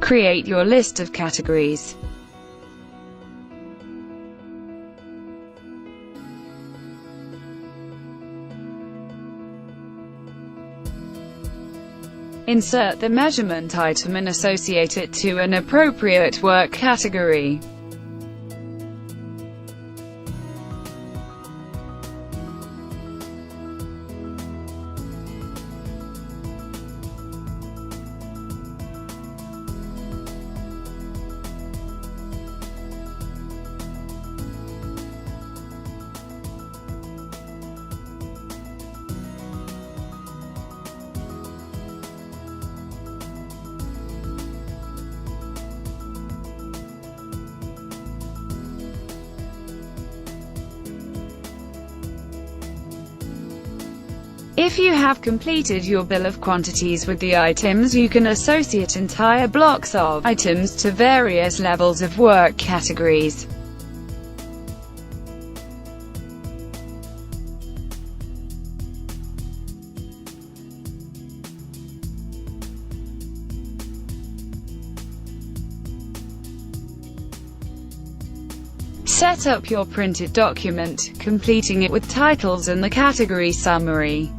Create your list of categories. Insert the measurement item and associate it to an appropriate work category. If you have completed your bill of quantities with the items, you can associate entire blocks of items to various levels of work categories. Set up your printed document, completing it with titles and the category summary.